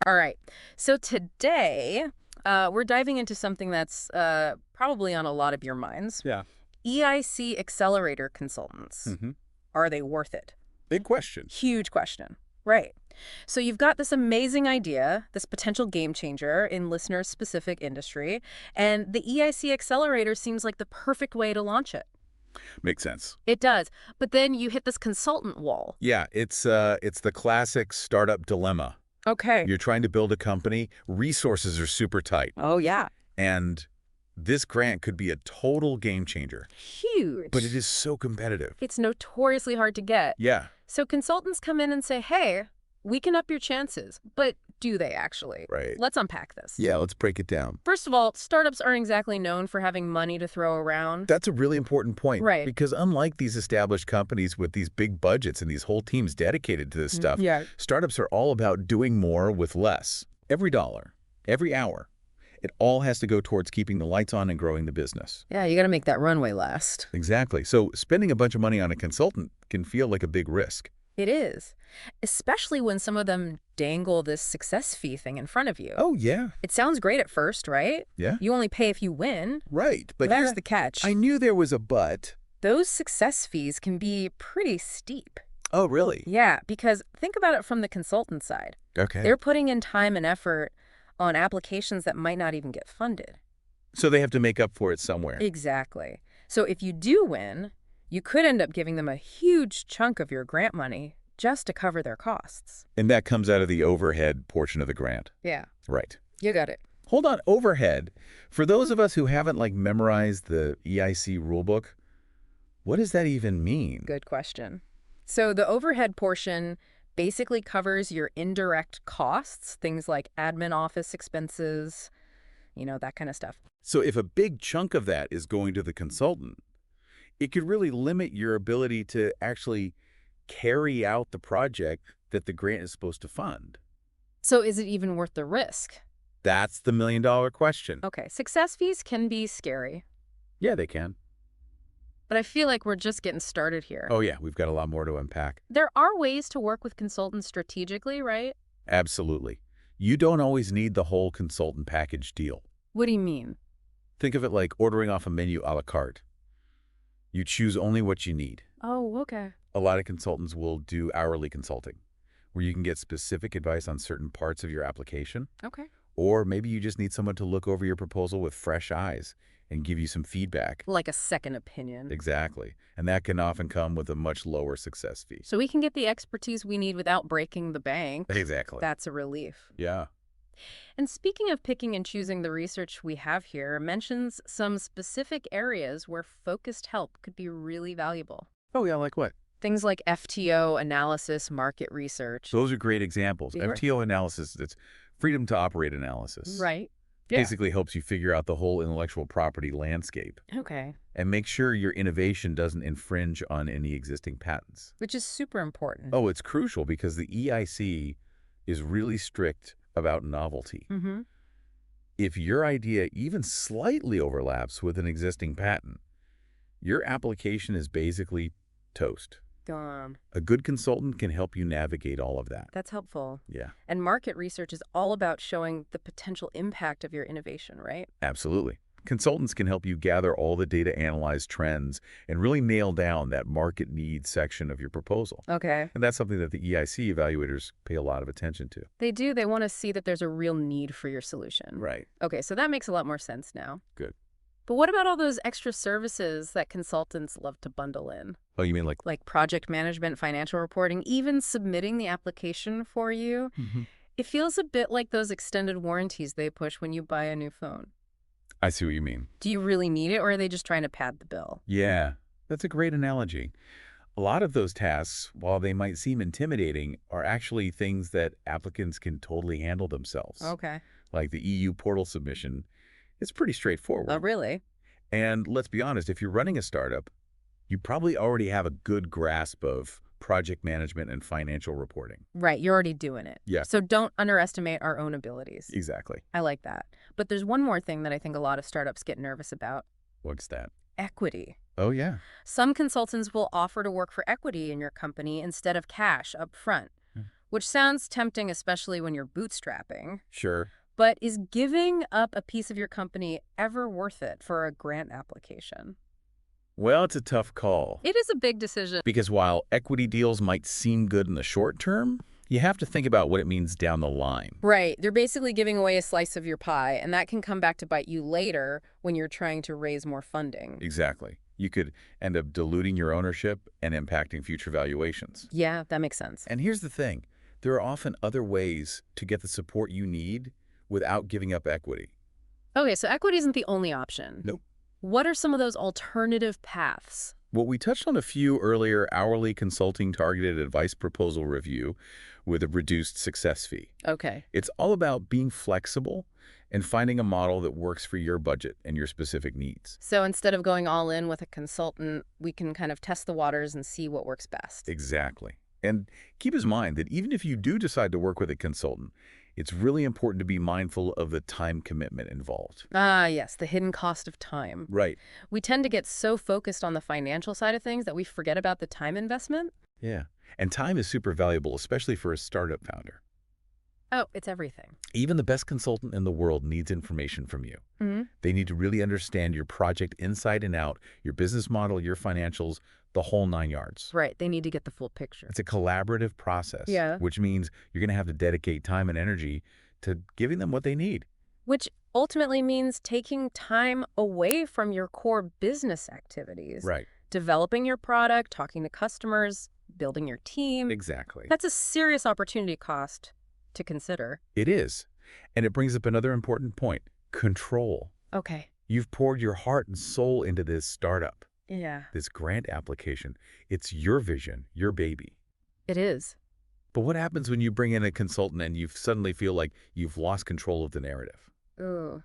All right. So today, we're diving into something that's probably on a lot of your minds. Yeah. EIC Accelerator consultants. hmm Are they worth it? Big question. Huge question. Right. So you've got this amazing idea, this potential game changer in listeners' specific industry, and the EIC Accelerator seems like the perfect way to launch it. Makes sense. It does. But then you hit this consultant wall. Yeah, it's the classic startup dilemma. Okay. You're trying to build a company, resources are super tight, Oh, yeah. and this grant could be a total game changer. Huge. But it is so competitive. It's notoriously hard to get. Yeah, So consultants come in and say, hey, we can up your chances. But do they actually? right. Let's unpack this. Yeah, let's break it down. First of all, startups aren't exactly known for having money to throw around. That's a really important point. Right. Because unlike these established companies with these big budgets and these whole teams dedicated to this stuff, Yeah. startups are all about doing more with less. Every dollar, every hour, it all has to go towards keeping the lights on and growing the business. Yeah, you got to make that runway last. Exactly. So spending a bunch of money on a consultant can feel like a big risk. It is. Especially when some of them dangle this success fee thing in front of you. Oh, yeah. It sounds great at first, right? Yeah. You only pay if you win. Right. But There's here- the catch. I knew there was a but. Those success fees can be pretty steep. Oh, really? Yeah, because think about it from the consultant side. Okay. They're putting in time and effort on applications that might not even get funded. So they have to make up for it somewhere. Exactly. So if you do win, you could end up giving them a huge chunk of your grant money just to cover their costs. And that comes out of the overhead portion of the grant. Yeah, Right. you got it. Hold on, overhead. For those of us who haven't memorized the EIC rulebook, what does that even mean? Good question. So the overhead portion basically covers your indirect costs, things like admin office expenses, that kind of stuff. So if a big chunk of that is going to the consultant, it could really limit your ability to actually carry out the project that the grant is supposed to fund. So is it even worth the risk? That's the million-dollar question. Okay, success fees can be scary, Yeah, they can. but I feel like we're just getting started here. Oh, yeah, we've got a lot more to unpack. There are ways to work with consultants strategically, right? Absolutely. You don't always need the whole consultant package deal. What do you mean? Think of it like ordering off a menu a la carte. You choose only what you need. Oh, okay. A lot of consultants will do hourly consulting, where you can get specific advice on certain parts of your application, Okay. or maybe you just need someone to look over your proposal with fresh eyes and give you some feedback. Like a second opinion. Exactly. And that can often come with a much lower success fee. So we can get the expertise we need without breaking the bank. Exactly. That's a relief. Yeah. And speaking of picking and choosing the research we have here, mentions some specific areas where focused help could be really valuable. Oh, yeah, like what? Things like FTO analysis, market research. Those are great examples. Yeah. FTO analysis, that's freedom to operate analysis. Right. Basically helps you figure out the whole intellectual property landscape Okay. and make sure your innovation doesn't infringe on any existing patents. Which is super important. Oh, it's crucial because the EIC is really strict about novelty. Mm-hmm. If your idea even slightly overlaps with an existing patent, your application is basically toast. A good consultant can help you navigate all of that. That's helpful. Yeah, And market research is all about showing the potential impact of your innovation, right? absolutely. Consultants can help you gather all the data, analyze trends, and really nail down that market needs section of your proposal. Okay. And that's something that the EIC evaluators pay a lot of attention to. They do. They want to see that there's a real need for your solution. Right. Okay, so that makes a lot more sense now. Good. But what about all those extra services that consultants love to bundle in? Oh, you mean like... Like project management, financial reporting, even submitting the application for you? It feels a bit like those extended warranties they push when you buy a new phone. I see what you mean. Do you really need it, or are they just trying to pad the bill? Yeah, that's a great analogy. A lot of those tasks, while they might seem intimidating, are actually things that applicants can totally handle themselves. Okay. Like the EU portal submission. It's pretty straightforward. Oh, really? And let's be honest, if you're running a startup, you probably already have a good grasp of project management and financial reporting. Right, you're already doing it. Yeah. So don't underestimate our own abilities. Exactly. I like that. But there's one more thing that I think a lot of startups get nervous about. What's that? Equity. Oh, yeah. Some consultants will offer to work for equity in your company instead of cash up front, which sounds tempting, especially when you're bootstrapping. Sure. But is giving up a piece of your company ever worth it for a grant application? Well, it's a tough call. It is a big decision. Because while equity deals might seem good in the short term, you have to think about what it means down the line. Right. They're basically giving away a slice of your pie, and that can come back to bite you later when you're trying to raise more funding. Exactly. You could end up diluting your ownership and impacting future valuations. Yeah, that makes sense. And here's the thing. There are often other ways to get the support you need without giving up equity. Okay, so equity isn't the only option. Nope. What are some of those alternative paths? Well, we touched on a few earlier: hourly consulting targeted advice proposal review with a reduced success fee. Okay. It's all about being flexible and finding a model that works for your budget and your specific needs. So instead of going all in with a consultant, we can kind of test the waters and see what works best. Exactly. And keep in mind that even if you do decide to work with a consultant, it's really important to be mindful of the time commitment involved. Ah, yes, the hidden cost of time. Right. We tend to get so focused on the financial side of things that we forget about the time investment. Yeah. And time is super valuable, especially for a startup founder. Oh, it's everything. Even the best consultant in the world needs information from you. Mm-hmm. They need to really understand your project inside and out, your business model, your financials, the whole 9 yards. Right, they need to get the full picture. It's a collaborative process, Yeah. which means you're going to have to dedicate time and energy to giving them what they need. Which ultimately means taking time away from your core business activities. Right. Developing your product, talking to customers, building your team. Exactly. That's a serious opportunity cost to consider. It is. And it brings up another important point: control. Okay. You've poured your heart and soul into this startup, Yeah, this grant application. It's your vision, your baby. it is. But what happens when you bring in a consultant and you suddenly feel like you've lost control of the narrative? Ooh.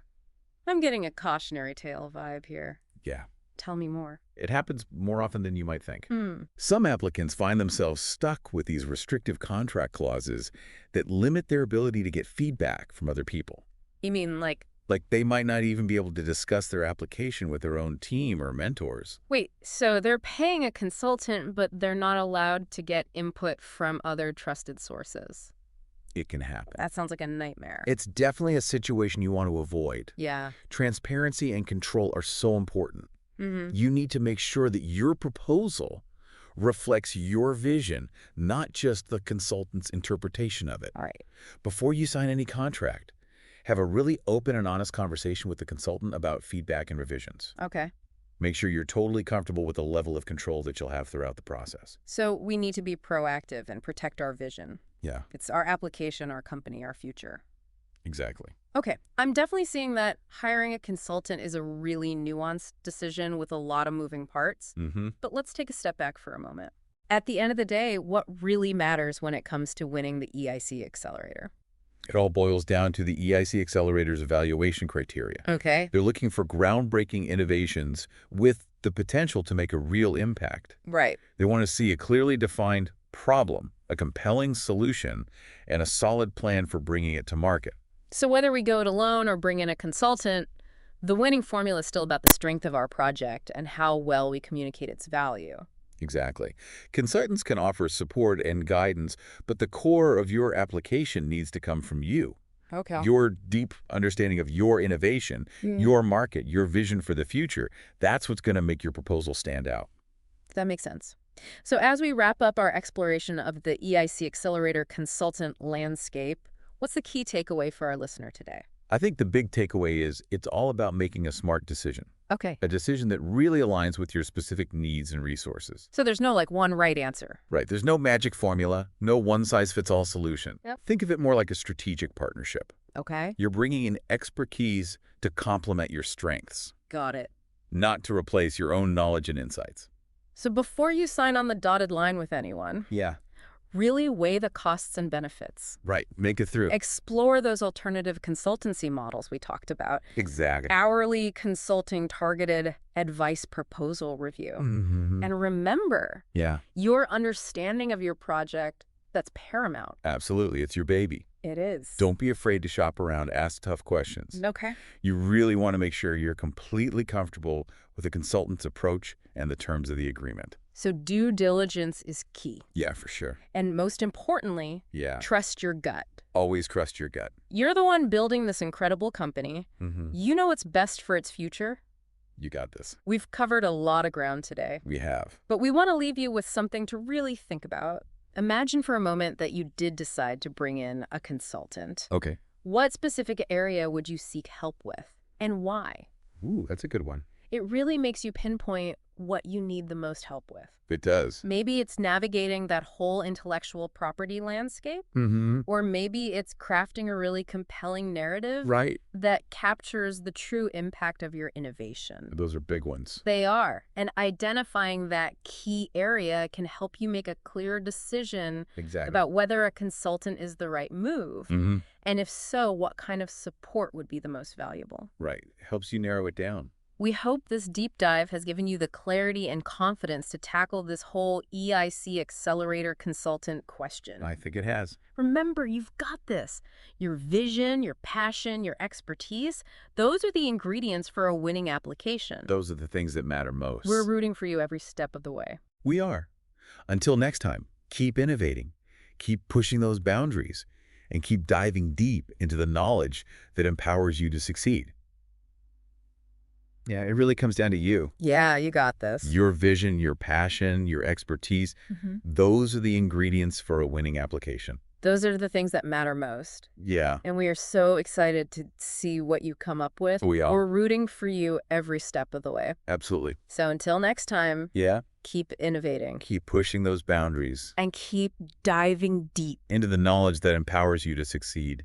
I'm getting a cautionary tale vibe here. Yeah. Tell me more. It happens more often than you might think. Hmm. Some applicants find themselves stuck with these restrictive contract clauses that limit their ability to get feedback from other people. You mean like, Like they might not even be able to discuss their application with their own team or mentors. wait, so they're paying a consultant, but they're not allowed to get input from other trusted sources? It can happen. That sounds like a nightmare. It's definitely a situation you want to avoid. Yeah. Transparency and control are so important. Mm-hmm. You need to make sure that your proposal reflects your vision, not just the consultant's interpretation of it. All right. Before you sign any contract, have a really open and honest conversation with the consultant about feedback and revisions. Okay. Make sure you're totally comfortable with the level of control that you'll have throughout the process. So we need to be proactive and protect our vision. Yeah, It's our application, our company, our future. exactly. Okay, I'm definitely seeing that hiring a consultant is a really nuanced decision with a lot of moving parts. Mm-hmm. But let's take a step back for a moment. At the end of the day, what really matters when it comes to winning the EIC Accelerator? It all boils down to the EIC Accelerator's evaluation criteria. Okay. They're looking for groundbreaking innovations with the potential to make a real impact. Right. They want to see a clearly defined problem, a compelling solution, and a solid plan for bringing it to market. So whether we go it alone or bring in a consultant, the winning formula is still about the strength of our project and how well we communicate its value. Exactly. Consultants can offer support and guidance, but the core of your application needs to come from you. Okay. Your deep understanding of your innovation, your market, your vision for the future, that's what's going to make your proposal stand out. That makes sense. So as we wrap up our exploration of the EIC Accelerator consultant landscape, what's the key takeaway for our listener today? I think the big takeaway is it's all about making a smart decision, Okay. a decision that really aligns with your specific needs and resources. So there's no like one right answer. Right. There's no magic formula, no one-size-fits-all solution. Yep. Think of it more like a strategic partnership. Okay. You're bringing in expertise to complement your strengths, Got it. not to replace your own knowledge and insights. So before you sign on the dotted line with anyone, Yeah. really weigh the costs and benefits. Right. Make it through. Explore those alternative consultancy models we talked about. Exactly. Hourly consulting targeted advice proposal review. Mm-hmm. And remember, Yeah, your understanding of your project, that's paramount. absolutely. It's your baby. It is. Don't be afraid to shop around, ask tough questions. Okay. You really want to make sure you're completely comfortable with the consultant's approach and the terms of the agreement. So due diligence is key. Yeah, for sure. And most importantly, Yeah. trust your gut. Always trust your gut. You're the one building this incredible company. Mm-hmm. You know what's best for its future. You got this. We've covered a lot of ground today. We have. But we want to leave you with something to really think about. Imagine for a moment that you did decide to bring in a consultant. Okay. What specific area would you seek help with, and why? Ooh, that's a good one. It really makes you pinpoint what you need the most help with. It does. Maybe it's navigating that whole intellectual property landscape, Mm-hmm. or maybe it's crafting a really compelling narrative Right. that captures the true impact of your innovation. Those are big ones. They are. And identifying that key area can help you make a clear decision Exactly. about whether a consultant is the right move. Mm-hmm. And if so, what kind of support would be the most valuable? Right. Helps you narrow it down. We hope this deep dive has given you the clarity and confidence to tackle this whole EIC Accelerator consultant question. I think it has. Remember, you've got this. Your vision, your passion, your expertise, those are the ingredients for a winning application. Those are the things that matter most. We're rooting for you every step of the way. We are. Until next time, keep innovating, keep pushing those boundaries, and keep diving deep into the knowledge that empowers you to succeed. Yeah, it really comes down to you. Yeah, you got this. Your vision, your passion, your expertise, those are the ingredients for a winning application. Those are the things that matter most. Yeah. And we are so excited to see what you come up with. We are. We're rooting for you every step of the way. Absolutely. So until next time, Yeah. keep innovating. Keep pushing those boundaries And keep diving deep. into the knowledge that empowers you to succeed.